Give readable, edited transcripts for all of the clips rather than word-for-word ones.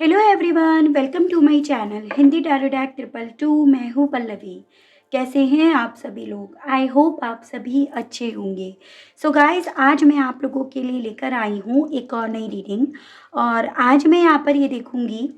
Hello everyone, welcome to my channel Hindi tarot deck 222। मैं हूँ पल्लवी। कैसे हैं आप सभी लोग? आई होप आप सभी अच्छे होंगे। सो गाइस, आज मैं आप लोगों के लिए लेकर आई हूँ एक और नई रीडिंग। और आज मैं यहाँ पर ये देखूँगी,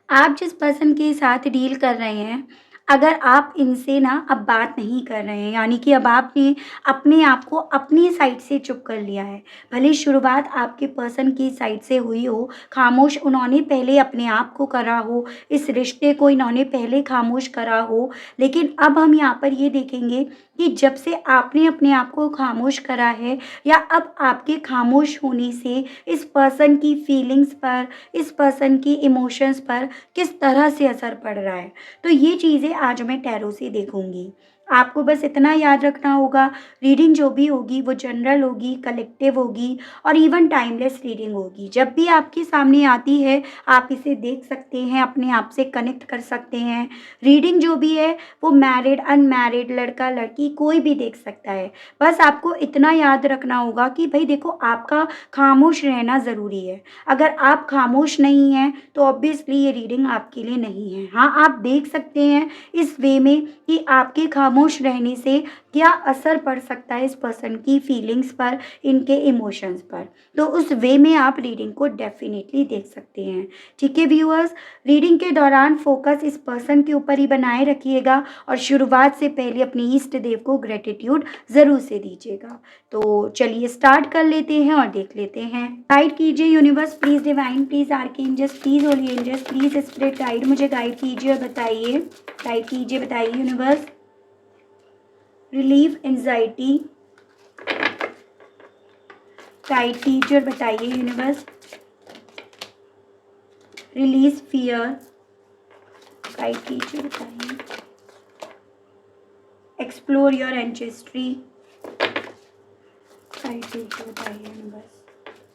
आप जिस पर्सन के साथ डील कर रहे हैं, अगर आप इनसे ना अब बात नहीं कर रहे हैं, यानी कि अब आपने अपने आप को अपनी साइड से चुप कर लिया है। भले शुरुआत आपके पर्सन की साइड से हुई हो, खामोश उन्होंने पहले अपने आप को करा हो, इस रिश्ते को इन्होंने पहले खामोश करा हो, लेकिन अब हम यहाँ पर ये देखेंगे कि जब से आपने अपने आप को खामोश करा है, या अब आपके खामोश होने से इस पर्सन की फीलिंग्स पर, इस पर्सन की इमोशंस पर किस तरह से असर पड़ रहा है। तो ये चीज़ें आज मैं टैरो से देखूंगी। आपको बस इतना याद रखना होगा, रीडिंग जो भी होगी वो जनरल होगी, कलेक्टिव होगी और इवन टाइमलेस रीडिंग होगी। जब भी आपके सामने आती है आप इसे देख सकते हैं, अपने आप से कनेक्ट कर सकते हैं। रीडिंग जो भी है वो मैरिड, अनमैरिड, लड़का लड़की कोई भी देख सकता है। बस आपको इतना याद रखना होगा कि भाई देखो, आपका खामोश रहना ज़रूरी है। अगर आप खामोश नहीं हैं तो ऑब्वियसली ये रीडिंग आपके लिए नहीं है। हाँ, आप देख सकते हैं इस वे में कि आपके खामोश रहने से क्या असर पड़ सकता है इस पर्सन की फीलिंग्स पर, इनके इमोशंस पर। तो उस वे में आप रीडिंग को डेफिनेटली देख सकते हैं। ठीक है व्यूअर्स, रीडिंग के दौरान फोकस इस पर्सन के ऊपर ही बनाए रखिएगा और शुरुआत से पहले अपने इष्ट देव को ग्रेटिट्यूड ज़रूर से दीजिएगा। तो चलिए स्टार्ट कर लेते हैं और देख लेते हैं। गाइड कीजिए universe, please divine, please archangels, please holy angels, please spirit guide, मुझे गाइड कीजिए और बताइए, गाइड कीजिए, बताइए यूनिवर्स। रिलीव एंजाइटी, गाइड कीजिए और बताइए यूनिवर्स। रिलीज फियर, गाइड कीजिए, बताइए। एक्सप्लोर योर एंसेस्ट्री, गाइड कीजिए, बताइए यूनिवर्स।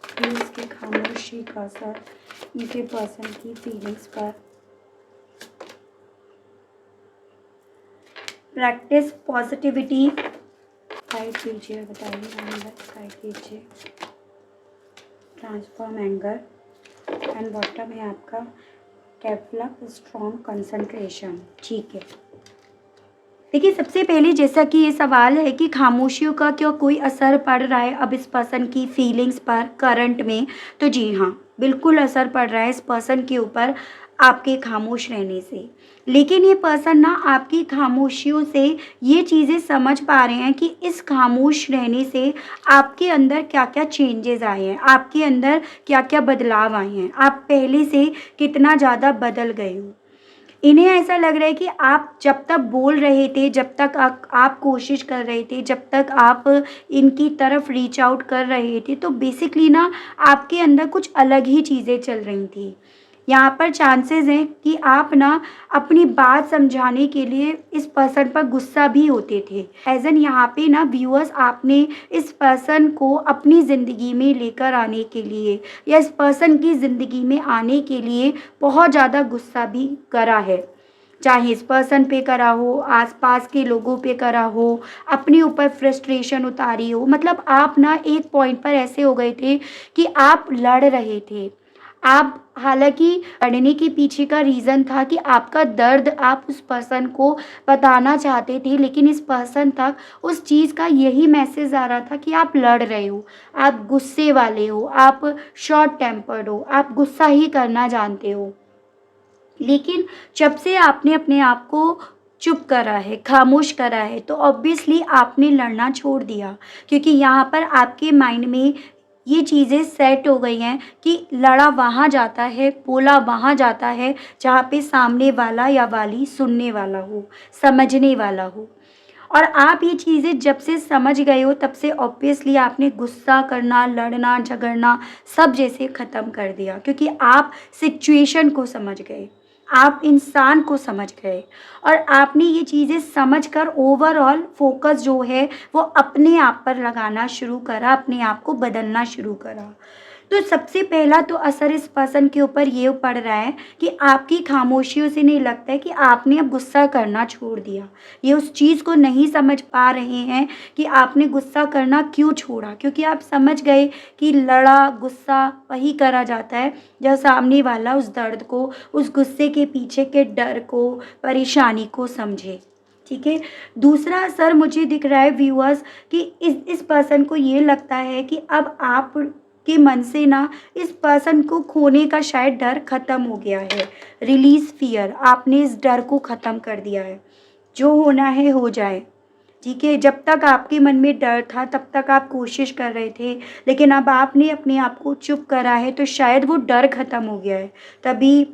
प्लीज के खामोशी का असर इनके पर्सन की फीलिंग्स पर। प्रैक्टिस पॉजिटिविटी, गाइड कीजिए, बताइए यूनिवर्स, गाइड कीजिए। ट्रांसफॉर्म एंगर एंड बॉटम है आपका डेवलप स्ट्रॉन्ग कंसंट्रेशन। ठीक है, देखिए सबसे पहले जैसा कि ये सवाल है कि खामोशियों का क्या कोई असर पड़ रहा है अब इस पर्सन की फीलिंग्स पर करंट में, तो जी हाँ, बिल्कुल असर पड़ रहा है इस पर्सन के ऊपर आपके खामोश रहने से। लेकिन ये पर्सन ना आपकी खामोशियों से ये चीज़ें समझ पा रहे हैं कि इस खामोश रहने से आपके अंदर क्या क्या चेंजेस आए हैं, आपके अंदर क्या क्या बदलाव आए हैं, आप पहले से कितना ज़्यादा बदल गए हो। इन्हें ऐसा लग रहा है कि आप जब तक बोल रहे थे, जब तक आप कोशिश कर रहे थे, जब तक आप इनकी तरफ रीच आउट कर रहे थे, तो बेसिकली ना आपके अंदर कुछ अलग ही चीज़ें चल रही थी। यहाँ पर चांसेस हैं कि आप ना अपनी बात समझाने के लिए इस पर्सन पर गुस्सा भी होते थे। एज एन यहाँ पे ना व्यूअर्स, आपने इस पर्सन को अपनी ज़िंदगी में लेकर आने के लिए या इस पर्सन की ज़िंदगी में आने के लिए बहुत ज़्यादा गुस्सा भी करा है। चाहे इस पर्सन पे करा हो, आसपास के लोगों पे करा हो, अपने ऊपर फ्रस्ट्रेशन उतारी हो। मतलब आप ना एक पॉइंट पर ऐसे हो गए थे कि आप लड़ रहे थे। आप, हालाँकि लड़ने के पीछे का रीज़न था कि आपका दर्द आप उस पर्सन को बताना चाहते थे, लेकिन इस पर्सन तक उस चीज़ का यही मैसेज आ रहा था कि आप लड़ रहे हो, आप गुस्से वाले हो, आप शॉर्ट टेम्पर्ड हो, आप गुस्सा ही करना जानते हो। लेकिन जब से आपने अपने आप को चुप करा है, खामोश करा है, तो ऑब्वियसली आपने लड़ना छोड़ दिया, क्योंकि यहाँ पर आपके माइंड में ये चीज़ें सेट हो गई हैं कि लड़ा वहाँ जाता है, बोला वहाँ जाता है जहाँ पे सामने वाला या वाली सुनने वाला हो, समझने वाला हो। और आप ये चीज़ें जब से समझ गए हो, तब से ऑब्वियसली आपने गुस्सा करना, लड़ना, झगड़ना सब जैसे ख़त्म कर दिया, क्योंकि आप सिचुएशन को समझ गए, आप इंसान को समझ गए और आपने ये चीज़ें समझकर ओवरऑल फोकस जो है वो अपने आप पर लगाना शुरू करा, अपने आप को बदलना शुरू करा। तो सबसे पहला तो असर इस पर्सन के ऊपर ये पड़ रहा है कि आपकी खामोशियों से नहीं लगता है कि आपने अब गुस्सा करना छोड़ दिया। ये उस चीज़ को नहीं समझ पा रहे हैं कि आपने गुस्सा करना क्यों छोड़ा, क्योंकि आप समझ गए कि लड़ा गुस्सा वही करा जाता है जब सामने वाला उस दर्द को, उस गुस्से के पीछे के डर को, परेशानी को समझे। ठीक है। दूसरा असर मुझे दिख रहा है व्यूअर्स कि इस पर्सन को ये लगता है कि अब आप के मन से ना इस पर्सन को खोने का शायद डर खत्म हो गया है। रिलीज फियर, आपने इस डर को खत्म कर दिया है। जो होना है हो जाए। ठीक है। जब तक आपके मन में डर था तब तक आप कोशिश कर रहे थे, लेकिन अब आपने अपने आप को चुप करा है तो शायद वो डर खत्म हो गया है। तभी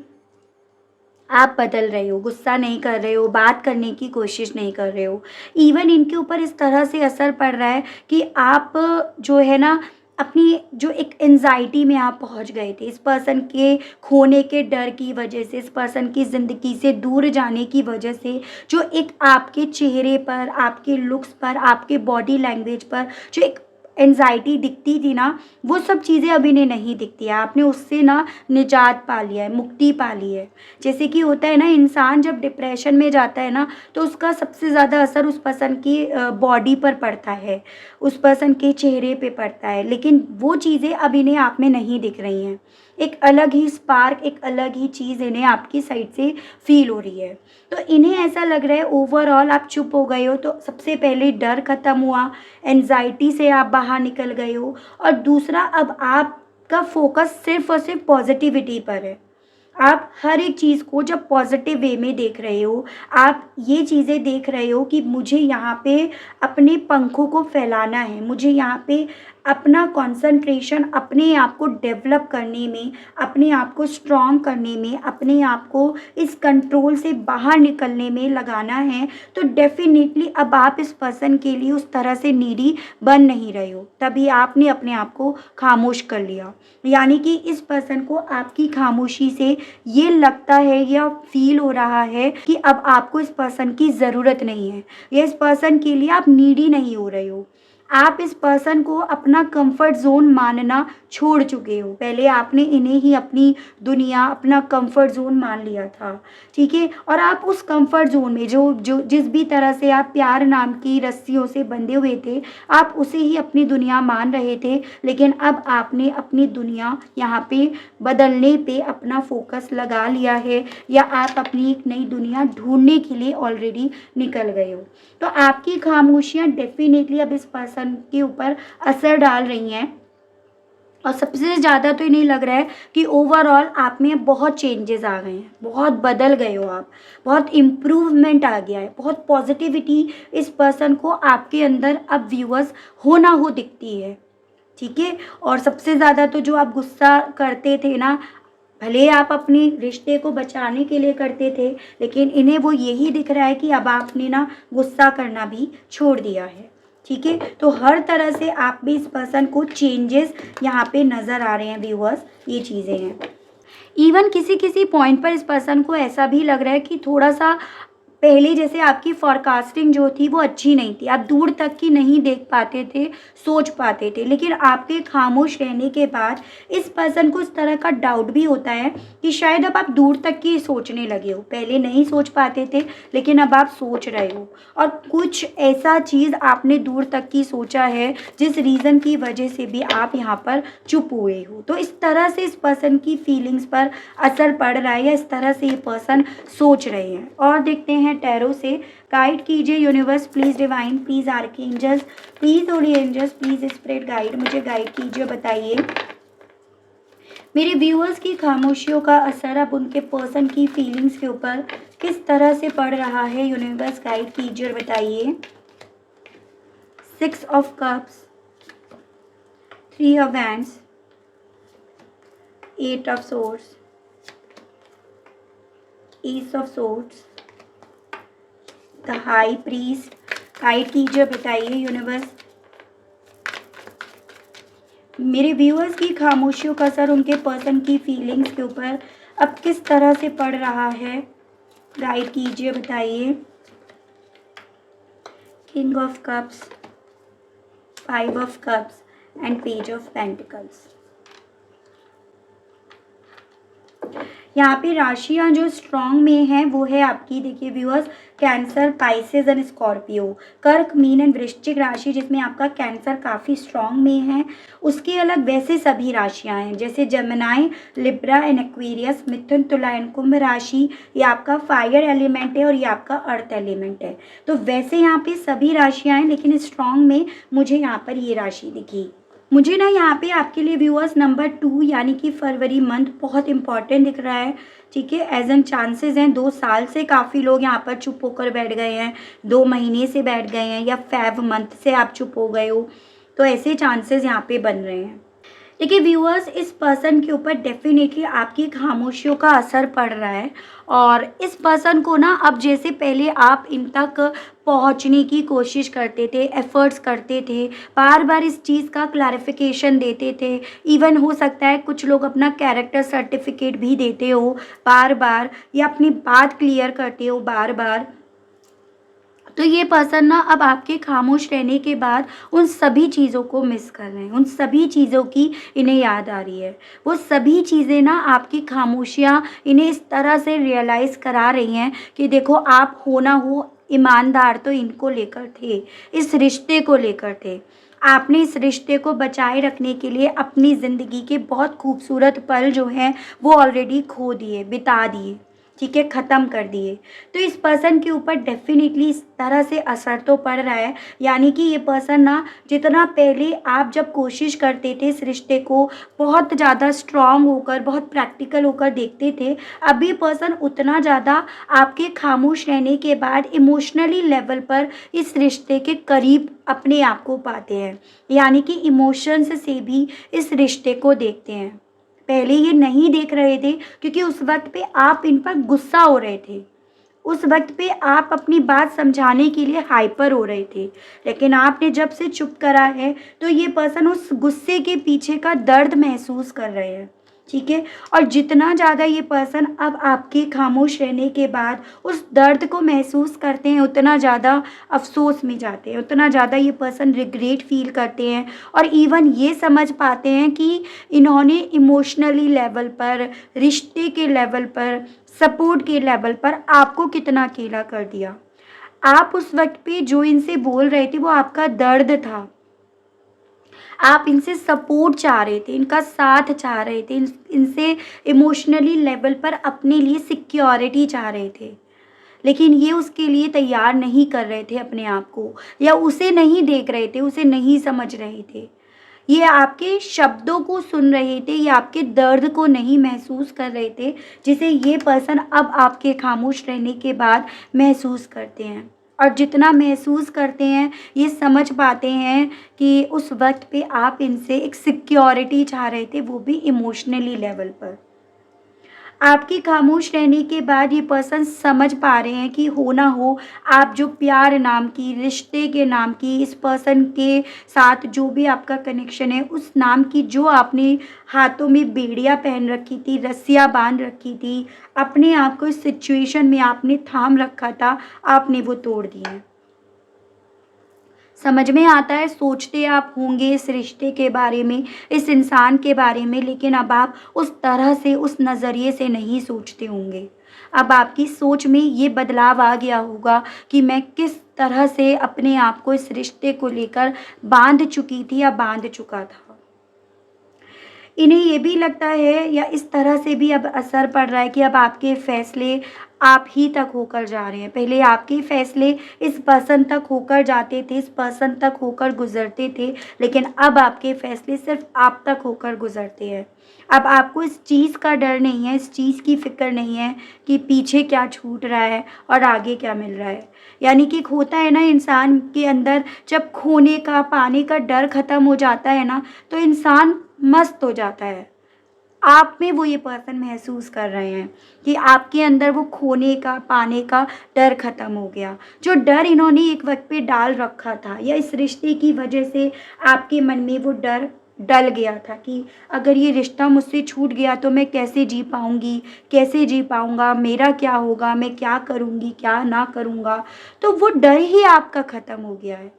आप बदल रहे हो, गुस्सा नहीं कर रहे हो, बात करने की कोशिश नहीं कर रहे हो। इवन इनके ऊपर इस तरह से असर पड़ रहा है कि आप जो है ना अपनी जो एक एंग्ज़ायटी में आप पहुंच गए थे इस पर्सन के खोने के डर की वजह से, इस पर्सन की ज़िंदगी से दूर जाने की वजह से, जो एक आपके चेहरे पर, आपके लुक्स पर, आपके बॉडी लैंग्वेज पर जो एक एंग्ज़ायटी दिखती थी ना, वो सब चीज़ें अब इन्हें नहीं दिखती है। आपने उससे ना निजात पा लिया है, मुक्ति पा ली है। जैसे कि होता है ना, इंसान जब डिप्रेशन में जाता है ना तो उसका सबसे ज़्यादा असर उस पर्सन की बॉडी पर पड़ता है, उस पर्सन के चेहरे पे पड़ता है, लेकिन वो चीज़ें अब इन्हें आप में नहीं दिख रही हैं। एक अलग ही स्पार्क, एक अलग ही चीज़ इन्हें आपकी साइड से फील हो रही है। तो इन्हें ऐसा लग रहा है ओवरऑल आप चुप हो गए हो, तो सबसे पहले डर खत्म हुआ, एंजाइटी से आप बाहर निकल गए हो, और दूसरा अब आपका फोकस सिर्फ और सिर्फ पॉजिटिविटी पर है। आप हर एक चीज़ को जब पॉजिटिव वे में देख रहे हो, आप ये चीज़ें देख रहे हो कि मुझे यहाँ पे अपने पंखों को फैलाना है, मुझे यहाँ पे अपना कंसंट्रेशन अपने आप को डेवलप करने में, अपने आप को स्ट्रॉन्ग करने में, अपने आप को इस कंट्रोल से बाहर निकलने में लगाना है। तो डेफ़िनेटली अब आप इस पर्सन के लिए उस तरह से नीडी बन नहीं रहे हो, तभी आपने अपने आप को खामोश कर लिया। यानी कि इस पर्सन को आपकी खामोशी से ये लगता है या फ़ील हो रहा है कि अब आपको इस पर्सन की ज़रूरत नहीं है, या इस पर्सन के लिए आप नीडी नहीं हो रहे हो। आप इस पर्सन को अपना कंफर्ट ज़ोन मानना छोड़ चुके हो। पहले आपने इन्हें ही अपनी दुनिया, अपना कंफर्ट ज़ोन मान लिया था, ठीक है? और आप उस कंफर्ट ज़ोन में जो जो जिस भी तरह से आप प्यार नाम की रस्सियों से बंधे हुए थे, आप उसे ही अपनी दुनिया मान रहे थे। लेकिन अब आपने अपनी दुनिया यहाँ पे बदलने पे अपना फ़ोकस लगा लिया है, या आप अपनी एक नई दुनिया ढूँढने के लिए ऑलरेडी निकल गए हो। तो आपकी खामोशियाँ डेफ़िनेटली अब इस पर्सन के ऊपर असर डाल रही हैं, और सबसे ज़्यादा तो इन्हें लग रहा है कि ओवरऑल आप में बहुत चेंजेस आ गए हैं, बहुत बदल गए हो आप, बहुत इम्प्रूवमेंट आ गया है, बहुत पॉजिटिविटी इस पर्सन को आपके अंदर अब व्यूअर्स हो ना हो दिखती है, ठीक है? और सबसे ज़्यादा तो जो आप गुस्सा करते थे ना, भले आप अपने रिश्ते को बचाने के लिए करते थे, लेकिन इन्हें वो यही दिख रहा है कि अब आपने ना गुस्सा करना भी छोड़ दिया है, ठीक है? तो हर तरह से आप भी इस पर्सन को चेंजेस यहाँ पे नज़र आ रहे हैं व्यूअर्स, ये चीज़ें हैं। इवन किसी-किसी पॉइंट पर इस पर्सन को ऐसा भी लग रहा है कि थोड़ा-सा पहले जैसे आपकी फ़ोरकास्टिंग जो थी वो अच्छी नहीं थी। आप दूर तक की नहीं देख पाते थे, सोच पाते थे। लेकिन आपके खामोश रहने के बाद इस पर्सन को इस तरह का डाउट भी होता है कि शायद अब आप दूर तक की सोचने लगे हो। पहले नहीं सोच पाते थे, लेकिन अब आप सोच रहे हो, और कुछ ऐसा चीज़ आपने दूर तक की सोचा है जिस रीज़न की वजह से भी आप यहाँ पर चुप हुए हो। तो इस तरह से इस पर्सन की फीलिंग्स पर असर पड़ रहा है, या इस तरह से ये पर्सन सोच रहे हैं। और देखते हैं टैरो से, गाइड कीजिए universe, please divine, please archangels, please holy angels, please spirit guide, मुझे गाइड कीजिए। बताइए मेरे व्यूअर्स की खामोशियों का असर अब उनके पर्सन की फीलिंग्स के ऊपर किस तरह से पड़ रहा है। यूनिवर्स गाइड कीजिए और बताइए। 6 of cups, 3 of wands, 8 of swords, S of swords, the high priest, guide कीजिए, बताइए यूनिवर्स। मेरे व्यूअर्स की खामोशियों का असर उनके पर्सन की फीलिंग्स के ऊपर अब किस तरह से पड़ रहा है, गाइड कीजिए, बताइए। King of cups, 5 of cups and page of pentacles. यहाँ पे राशियाँ जो स्ट्रॉन्ग में हैं वो है आपकी, देखिए viewers, cancer, Pisces and Scorpio, कर्क, मीन एंड वृश्चिक राशि, जिसमें आपका कैंसर काफ़ी स्ट्रॉन्ग में है। उसके अलग वैसे सभी राशियाँ हैं, जैसे जमनाई, लिब्रा एंड एक्वेरियस, मिथुन, तुला एंड कुंभ राशि, ये आपका फायर एलिमेंट है और ये आपका अर्थ एलिमेंट है। तो वैसे यहाँ पे सभी राशियाँ हैं, लेकिन स्ट्रॉन्ग में मुझे यहाँ पर ये राशि दिखी। मुझे ना यहाँ पे आपके लिए व्यूअर्स नंबर 2 यानी कि फरवरी मंथ बहुत इंपॉर्टेंट दिख रहा है। ठीक है, एज एन चांसेस हैं 2 साल से काफ़ी लोग यहाँ पर चुप होकर बैठ गए हैं, 2 महीने से बैठ गए हैं, या फेब मंथ से आप चुप हो गए हो, तो ऐसे चांसेस यहाँ पे बन रहे हैं। देखिए व्यूअर्स, इस पर्सन के ऊपर डेफिनेटली आपकी खामोशियों का असर पड़ रहा है, और इस पर्सन को ना अब जैसे पहले आप इन तक पहुंचने की कोशिश करते थे, एफर्ट्स करते थे, बार बार इस चीज़ का क्लैरिफिकेशन देते थे, इवन हो सकता है कुछ लोग अपना कैरेक्टर सर्टिफिकेट भी देते हो बार बार, या अपनी बात क्लियर करते हो बार बार, तो ये पर्सन ना अब आपके खामोश रहने के बाद उन सभी चीज़ों को मिस कर रहे हैं, उन सभी चीज़ों की इन्हें याद आ रही है। वो सभी चीज़ें ना आपकी खामोशियाँ इन्हें इस तरह से रियलाइज़ करा रही हैं कि देखो, आप हो ना हो ईमानदार तो इनको लेकर थे, इस रिश्ते को लेकर थे। आपने इस रिश्ते को बचाए रखने के लिए अपनी ज़िंदगी के बहुत खूबसूरत पल जो हैं वो ऑलरेडी खो दिए, बिता दिए, ठीक है, ख़त्म कर दिए। तो इस पर्सन के ऊपर डेफिनेटली इस तरह से असर तो पड़ रहा है, यानी कि ये पर्सन ना, जितना पहले आप जब कोशिश करते थे इस रिश्ते को बहुत ज़्यादा स्ट्रॉन्ग होकर, बहुत प्रैक्टिकल होकर देखते थे, अब ये पर्सन उतना ज़्यादा आपके खामोश रहने के बाद इमोशनली लेवल पर इस रिश्ते के करीब अपने आप को पाते हैं, यानी कि इमोशंस से भी इस रिश्ते को देखते हैं। पहले ये नहीं देख रहे थे क्योंकि उस वक्त पे आप इन पर गुस्सा हो रहे थे, उस वक्त पे आप अपनी बात समझाने के लिए हाइपर हो रहे थे, लेकिन आपने जब से चुप करा है तो ये पर्सन उस गुस्से के पीछे का दर्द महसूस कर रहे हैं। ठीक है, और जितना ज़्यादा ये पर्सन अब आपके खामोश रहने के बाद उस दर्द को महसूस करते हैं, उतना ज़्यादा अफसोस में जाते हैं, उतना ज़्यादा ये पर्सन रिग्रेट फील करते हैं, और इवन ये समझ पाते हैं कि इन्होंने इमोशनली लेवल पर, रिश्ते के लेवल पर, सपोर्ट के लेवल पर आपको कितना अकेला कर दिया। आप उस वक्त पे जो इनसे बोल रहे थे वो आपका दर्द था, आप इनसे सपोर्ट चाह रहे थे, इनका साथ चाह रहे थे, इनसे इमोशनली लेवल पर अपने लिए सिक्योरिटी चाह रहे थे, लेकिन ये उसके लिए तैयार नहीं कर रहे थे अपने आप को, या उसे नहीं देख रहे थे, उसे नहीं समझ रहे थे। ये आपके शब्दों को सुन रहे थे, ये आपके दर्द को नहीं महसूस कर रहे थे, जिसे ये पर्सन अब आपके खामोश रहने के बाद महसूस करते हैं। और जितना महसूस करते हैं, ये समझ पाते हैं कि उस वक्त पे आप इनसे एक सिक्योरिटी चाह रहे थे, वो भी इमोशनली लेवल पर। आपकी खामोश रहने के बाद ये पर्सन समझ पा रहे हैं कि हो ना हो, आप जो प्यार नाम की, रिश्ते के नाम की, इस पर्सन के साथ जो भी आपका कनेक्शन है, उस नाम की जो आपने हाथों में बेड़ियाँ पहन रखी थी, रस्सियाँ बांध रखी थी, अपने आप को इस सिचुएशन में आपने थाम रखा था, आपने वो तोड़ दिया है। समझ में आता है, सोचते आप होंगे इस रिश्ते के बारे में, इस इंसान के बारे में, लेकिन अब आप उस तरह से, उस नज़रिए से नहीं सोचते होंगे। अब आपकी सोच में ये बदलाव आ गया होगा कि मैं किस तरह से अपने आप को इस रिश्ते को लेकर बांध चुकी थी या बांध चुका था। इन्हें ये भी लगता है, या इस तरह से भी अब असर पड़ रहा है कि अब आपके फैसले आप ही तक होकर जा रहे हैं। पहले आपके फैसले इस पर्सन तक होकर जाते थे, इस पर्सन तक होकर गुजरते थे, लेकिन अब आपके फैसले सिर्फ आप तक होकर गुजरते हैं। अब आपको इस चीज़ का डर नहीं है, इस चीज़ की फ़िक्र नहीं है कि पीछे क्या छूट रहा है और आगे क्या मिल रहा है। यानी कि एक होता है ना इंसान के अंदर, जब खोने का, पाने का डर ख़त्म हो जाता है ना, तो इंसान मस्त हो जाता है। आप में वो ये पर्सन महसूस कर रहे हैं कि आपके अंदर वो खोने का, पाने का डर ख़त्म हो गया। जो डर इन्होंने एक वक्त पे डाल रखा था, या इस रिश्ते की वजह से आपके मन में वो डर डल गया था कि अगर ये रिश्ता मुझसे छूट गया तो मैं कैसे जी पाऊँगी, कैसे जी पाऊँगा, मेरा क्या होगा, मैं क्या करूँगी, क्या ना करूँगा, तो वो डर ही आपका ख़त्म हो गया है।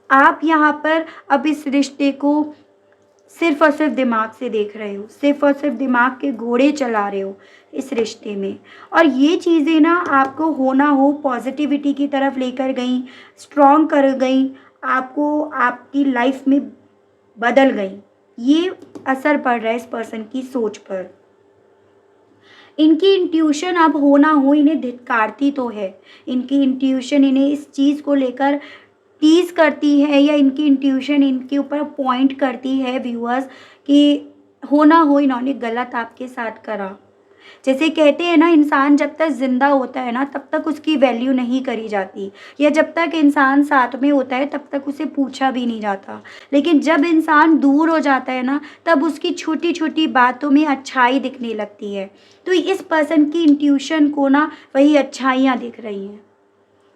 आप यहाँ पर अब इस रिश्ते को सिर्फ और सिर्फ दिमाग से देख रहे हो, सिर्फ और सिर्फ दिमाग के घोड़े चला रहे हो इस रिश्ते में। और ये चीज़ें ना आपको हो ना हो पॉजिटिविटी की तरफ लेकर गई, स्ट्रॉन्ग कर गई, आपको आपकी लाइफ में बदल गई। ये असर पड़ रहा है इस पर्सन की सोच पर। इनकी इंट्यूशन अब हो ना हो इन्हें धिक्कारती तो है, इनकी इंट्यूशन इन्हें इस चीज़ को लेकर टीज करती है, या इनकी इंट्यूशन इनके ऊपर पॉइंट करती है व्यूअर्स कि हो ना हो इन्होंने गलत आपके साथ करा। जैसे कहते हैं ना, इंसान जब तक ज़िंदा होता है ना तब तक उसकी वैल्यू नहीं करी जाती, या जब तक इंसान साथ में होता है तब तक उसे पूछा भी नहीं जाता। लेकिन जब इंसान दूर हो जाता है ना तब उसकी छोटी छोटी बातों में अच्छाई दिखने लगती है। तो इस पर्सन की इंट्यूशन को ना वही अच्छाइयाँ दिख रही हैं,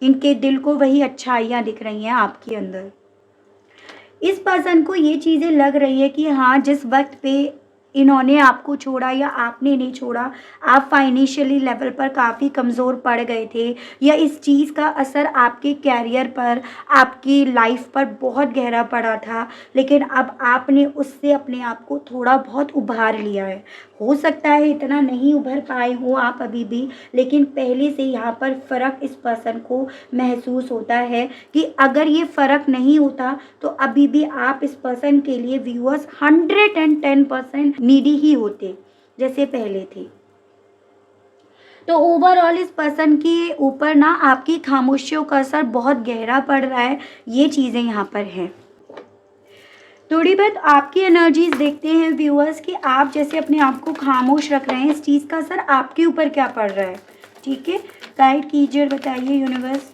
इनके दिल को वही अच्छाइयाँ दिख रही हैं आपके अंदर। इस पर्सन को ये चीज़ें लग रही है कि हाँ, जिस वक्त पे इन्होंने आपको छोड़ा या आपने नहीं छोड़ा, आप फाइनेंशियली लेवल पर काफ़ी कमज़ोर पड़ गए थे, या इस चीज़ का असर आपके कैरियर पर, आपकी लाइफ पर बहुत गहरा पड़ा था। लेकिन अब आपने उससे अपने आप को थोड़ा बहुत उभार लिया है। हो सकता है इतना नहीं उभर पाए हो आप अभी भी, लेकिन पहले से यहाँ पर फ़र्क इस पर्सन को महसूस होता है कि अगर ये फ़र्क नहीं होता तो अभी भी आप इस पर्सन के लिए व्यूअर्स 110% नीडी ही होते जैसे पहले थे। तो ओवरऑल इस पर्सन के ऊपर ना आपकी खामोशियों का असर बहुत गहरा पड़ रहा है, ये चीज़ें यहाँ पर हैं। थोड़ी बहुत आपकी एनर्जीज देखते हैं व्यूअर्स कि आप जैसे अपने आप को खामोश रख रहे हैं, इस चीज़ का असर आपके ऊपर क्या पड़ रहा है। ठीक है, गाइड कीजिए और बताइए यूनिवर्स,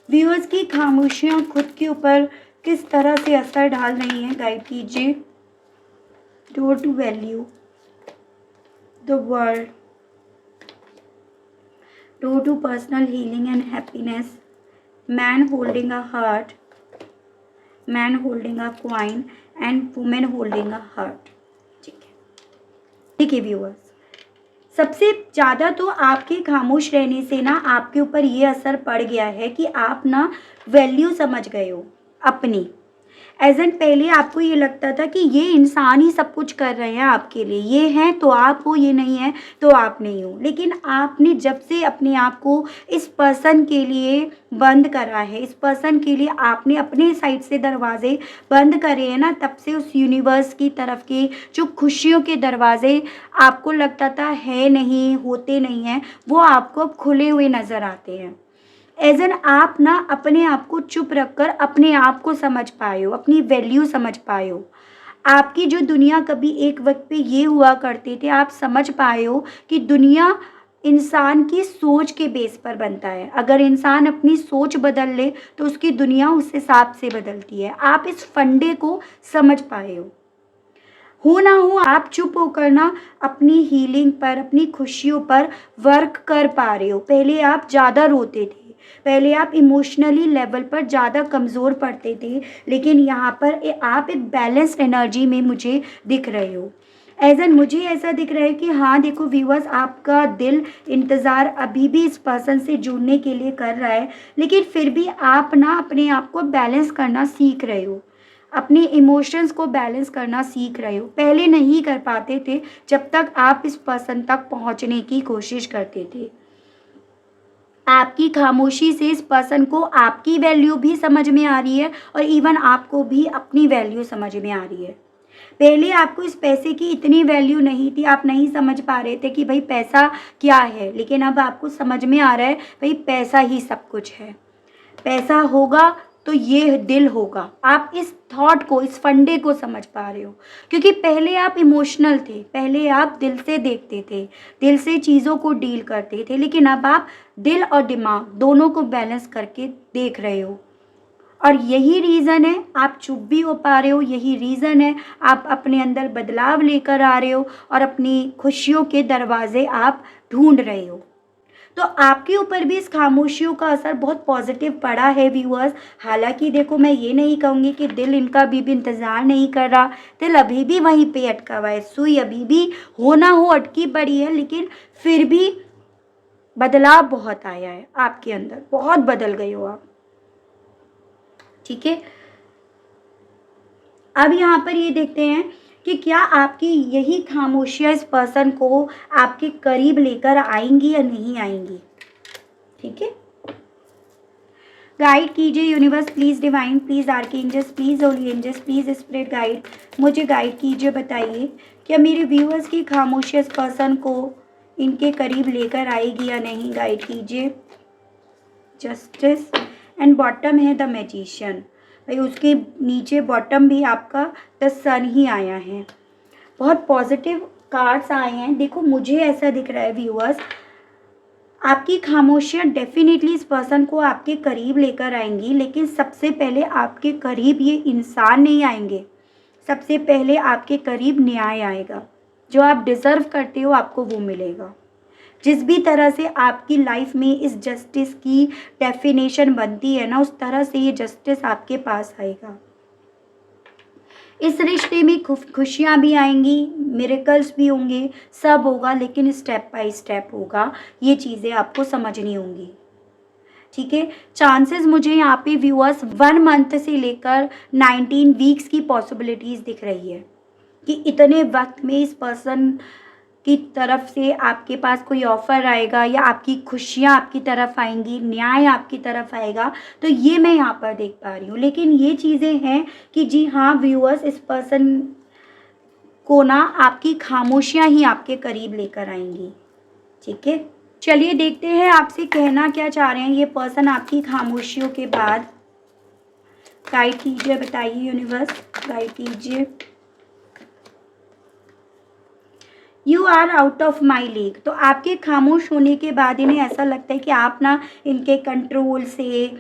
व्यूअर्स की खामोशियाँ खुद के ऊपर किस तरह से असर डाल रही हैं। गाइड कीजिए। Door to value the world, door to personal healing and happiness, man holding a heart, man holding a coin and women holding a heart. ठीक है, ठीक है व्यूअर्स, सबसे ज़्यादा तो आपके खामोश रहने से ना आपके ऊपर ये असर पड़ गया है कि आप ना वैल्यू समझ गए हो अपनी। एज एन पहले आपको ये लगता था कि ये इंसान ही सब कुछ कर रहे हैं आपके लिए, ये हैं तो आप हो, ये नहीं है तो आप नहीं हो। लेकिन आपने जब से अपने आप को इस पर्सन के लिए बंद करा है, इस पर्सन के लिए आपने अपने साइड से दरवाजे बंद करे हैं ना, तब से उस यूनिवर्स की तरफ के जो खुशियों के दरवाजे आपको लगता था है नहीं, होते नहीं हैं, वो आपको अब खुले हुए नज़र आते हैं। एज एन आप ना अपने आप को चुप रखकर अपने आप को समझ पाए हो, अपनी वैल्यू समझ पाए हो। आपकी जो दुनिया कभी एक वक्त पे ये हुआ करते थे, आप समझ पाए हो कि दुनिया इंसान की सोच के बेस पर बनता है। अगर इंसान अपनी सोच बदल ले तो उसकी दुनिया उस हिसाब से बदलती है। आप इस फंडे को समझ पाए हो ना हो आप चुप होकर ना अपनी हीलिंग पर, अपनी खुशियों पर वर्क कर पा रहे हो। पहले आप ज़्यादा रोते थे, पहले आप इमोशनली लेवल पर ज़्यादा कमज़ोर पड़ते थे, लेकिन यहाँ पर आप एक बैलेंस्ड एनर्जी में मुझे दिख रहे हो। एज एन मुझे ऐसा दिख रहा है कि हाँ देखो व्यूअर्स, आपका दिल इंतज़ार अभी भी इस पर्सन से जुड़ने के लिए कर रहा है, लेकिन फिर भी आप ना अपने आप को बैलेंस करना सीख रहे हो, अपने इमोशंस को बैलेंस करना सीख रहे हो। पहले नहीं कर पाते थे जब तक आप इस पर्सन तक पहुंचने की कोशिश करते थे। आपकी खामोशी से इस पर्सन को आपकी वैल्यू भी समझ में आ रही है, और इवन आपको भी अपनी वैल्यू समझ में आ रही है। पहले आपको इस पैसे की इतनी वैल्यू नहीं थी, आप नहीं समझ पा रहे थे कि भाई पैसा क्या है, लेकिन अब आपको समझ में आ रहा है भाई पैसा ही सब कुछ है। पैसा होगा तो ये दिल होगा। आप इस थॉट को, इस फंडे को समझ पा रहे हो, क्योंकि पहले आप इमोशनल थे, पहले आप दिल से देखते थे, दिल से चीज़ों को डील करते थे, लेकिन अब आप दिल और दिमाग दोनों को बैलेंस करके देख रहे हो। और यही रीज़न है आप चुप भी हो पा रहे हो, यही रीज़न है आप अपने अंदर बदलाव लेकर आ रहे हो और अपनी खुशियों के दरवाजे आप ढूंढ रहे हो। तो आपके ऊपर भी इस खामोशियों का असर बहुत पॉजिटिव पड़ा है व्यूअर्स। हालांकि देखो, मैं ये नहीं कहूँगी कि दिल इनका अभी भी इंतज़ार नहीं कर रहा, दिल अभी भी वहीं पे अटका हुआ है, सुई अभी भी हो ना हो अटकी पड़ी है, लेकिन फिर भी बदलाव बहुत आया है आपके अंदर, बहुत बदल गए हो आप। ठीक है, अब यहाँ पर ये देखते हैं कि क्या आपकी यही खामोशियाँ इस पर्सन को आपके करीब लेकर आएंगी या नहीं आएंगी। ठीक है, गाइड कीजिए universe, please divine, please archangels, please holy angels, please spirit guide, मुझे गाइड कीजिए। बताइए क्या मेरे व्यूअर्स की खामोशी इस पर्सन को इनके करीब लेकर आएगी या नहीं। गाइड कीजिए। जस्टिस एंड बॉटम है द मैजिशियन, भाई उसके नीचे बॉटम भी आपका द सन ही आया है। बहुत पॉजिटिव कार्ड्स आए हैं। देखो मुझे ऐसा दिख रहा है व्यूअर्स, आपकी खामोशियाँ डेफिनेटली इस पर्सन को आपके करीब लेकर आएंगी, लेकिन सबसे पहले आपके करीब ये इंसान नहीं आएंगे, सबसे पहले आपके करीब न्याय आएगा। जो आप डिज़र्व करते हो आपको वो मिलेगा। जिस भी तरह से आपकी लाइफ में इस जस्टिस की डेफिनेशन बनती है ना, उस तरह से ये जस्टिस आपके पास आएगा। इस रिश्ते में खुशियाँ भी आएंगी, मिरेकल्स भी होंगे, सब होगा, लेकिन स्टेप बाय स्टेप होगा। ये चीज़ें आपको समझनी होंगी। ठीक है, चांसेस मुझे यहाँ पे व्यूअर्स 1 मंथ से लेकर 19 वीक्स की पॉसिबिलिटीज़ दिख रही है कि इतने वक्त में इस पर्सन की तरफ से आपके पास कोई ऑफ़र आएगा या आपकी खुशियाँ आपकी तरफ आएंगी, न्याय आपकी तरफ आएगा। तो ये मैं यहाँ पर देख पा रही हूँ। लेकिन ये चीज़ें हैं कि जी हाँ व्यूअर्स, इस पर्सन को ना आपकी खामोशियाँ ही आपके करीब लेकर आएंगी। ठीक है, चलिए देखते हैं आपसे कहना क्या चाह रहे हैं ये पर्सन आपकी खामोशियों के बाद। गाइड कीजिए, बताइए यूनिवर्स, गाइड कीजिए। You are out of my league. तो आपके खामोश होने के बाद इन्हें ऐसा लगता है कि आप ना इनके कंट्रोल से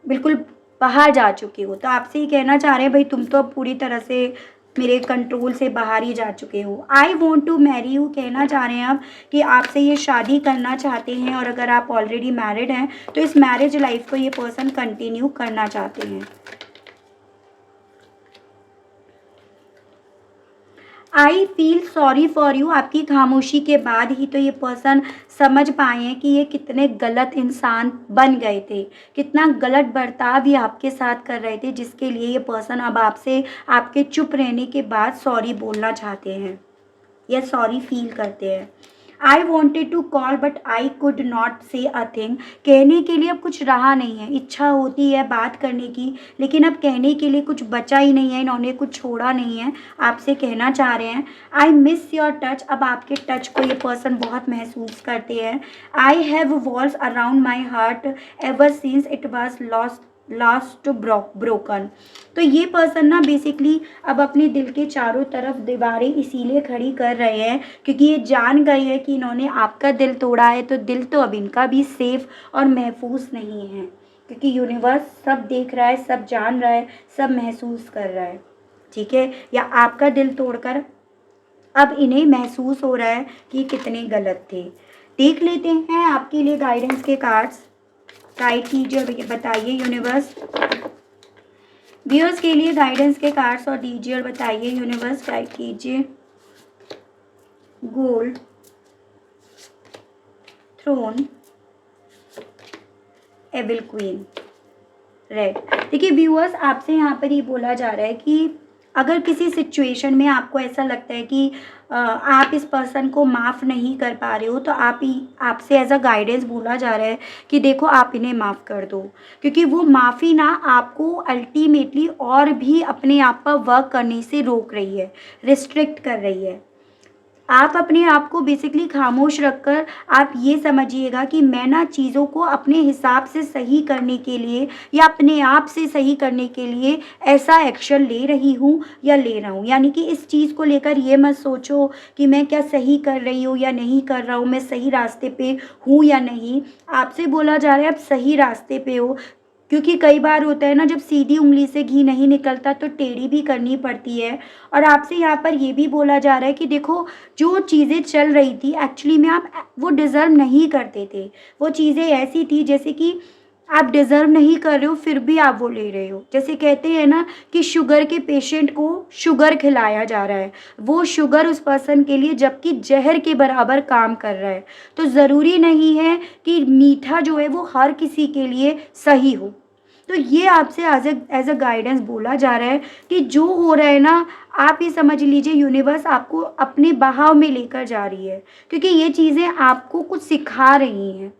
बिल्कुल बाहर जा चुके हो। तो आपसे ये कहना चाह रहे हैं भाई तुम तो अब पूरी तरह से मेरे कंट्रोल से बाहर ही जा चुके हो। I want to marry you, कहना चाह रहे हैं आप कि आपसे ये शादी करना चाहते हैं, और अगर आप ऑलरेडी मैरिड हैं तो इस मैरिज लाइफ को ये पर्सन कंटिन्यू करना चाहते हैं। I feel sorry for you, आपकी खामोशी के बाद ही तो ये पर्सन समझ पाए हैं कि ये कितने गलत इंसान बन गए थे, कितना गलत बर्ताव ये आपके साथ कर रहे थे, जिसके लिए ये पर्सन अब आपसे आपके चुप रहने के बाद सॉरी बोलना चाहते हैं या सॉरी फील करते हैं। I wanted to call but I could not say a thing, कहने के लिए अब कुछ रहा नहीं है। इच्छा होती है बात करने की, लेकिन अब कहने के लिए कुछ बचा ही नहीं है, इन्होंने कुछ छोड़ा नहीं है। आपसे कहना चाह रहे हैं आई मिस योर टच, अब आपके टच को ये पर्सन बहुत महसूस करते हैं। I have walls around my heart ever since it was last broken. तो ये पर्सन ना बेसिकली अब अपने दिल के चारों तरफ दीवारें इसीलिए खड़ी कर रहे हैं क्योंकि ये जान गए हैं कि इन्होंने आपका दिल तोड़ा है, तो दिल तो अब इनका भी सेफ और महफूज नहीं है, क्योंकि यूनिवर्स सब देख रहा है, सब जान रहा है, सब महसूस कर रहा है। ठीक है, या आपका दिल तोड़कर अब इन्हें महसूस हो रहा है कि कितने गलत थे। देख लेते हैं आपके लिए गाइडेंस के कार्ड्स। गाइड कीजिए, बताइए यूनिवर्स, व्यूअर्स के लिए गाइडेंस के कार्ड्स और दीजिए और बताइए यूनिवर्स। गाइड कीजिए। Gold, throne, evil queen, red. देखिए व्यूअर्स, आपसे यहाँ पर ये बोला जा रहा है कि अगर किसी सिचुएशन में आपको ऐसा लगता है कि आप इस पर्सन को माफ़ नहीं कर पा रहे हो, तो आपसे एज अ गाइडेंस बोला जा रहा है कि देखो आप इन्हें माफ़ कर दो, क्योंकि वो माफ़ी ना आपको अल्टीमेटली और भी अपने आप पर वर्क करने से रोक रही है, रिस्ट्रिक्ट कर रही है। आप अपने आप को बेसिकली खामोश रखकर आप ये समझिएगा कि मैं ना चीज़ों को अपने हिसाब से सही करने के लिए या अपने आप से सही करने के लिए ऐसा एक्शन ले रही हूँ या ले रहा हूँ। यानी कि इस चीज़ को लेकर ये मत सोचो कि मैं क्या सही कर रही हूँ या नहीं कर रहा हूँ, मैं सही रास्ते पे हूँ या नहीं। आपसे बोला जा रहा है आप सही रास्ते पे हो, क्योंकि कई बार होता है ना, जब सीधी उंगली से घी नहीं निकलता तो टेढ़ी भी करनी पड़ती है। और आपसे यहाँ पर ये भी बोला जा रहा है कि देखो जो चीज़ें चल रही थी एक्चुअली में आप वो डिज़र्व नहीं करते थे। वो चीज़ें ऐसी थी जैसे कि आप डिज़र्व नहीं कर रहे हो फिर भी आप वो ले रहे हो। जैसे कहते हैं ना कि शुगर के पेशेंट को शुगर खिलाया जा रहा है, वो शुगर उस पर्सन के लिए जबकि जहर के बराबर काम कर रहा है। तो ज़रूरी नहीं है कि मीठा जो है वो हर किसी के लिए सही हो। तो ये आपसे एज अ गाइडेंस बोला जा रहा है कि जो हो रहा है ना, आप ये समझ लीजिए यूनिवर्स आपको अपने बहाव में लेकर जा रही है, क्योंकि ये चीज़ें आपको कुछ सिखा रही हैं।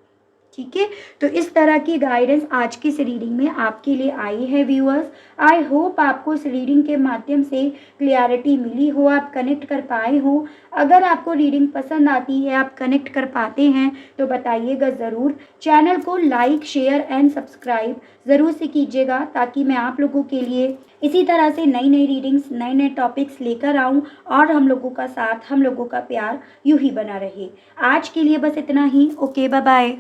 ठीक है, तो इस तरह की गाइडेंस आज की इस रीडिंग में आपके लिए आई है व्यूअर्स। आई होप आपको इस रीडिंग के माध्यम से क्लियरिटी मिली हो, आप कनेक्ट कर पाए हो। अगर आपको रीडिंग पसंद आती है, आप कनेक्ट कर पाते हैं, तो बताइएगा ज़रूर। चैनल को लाइक, शेयर एंड सब्सक्राइब ज़रूर से कीजिएगा, ताकि मैं आप लोगों के लिए इसी तरह से नई नई रीडिंग्स, नए नए टॉपिक्स लेकर आऊँ और हम लोगों का साथ, हम लोगों का प्यार यूं ही बना रहे। आज के लिए बस इतना ही। Okay, bye bye.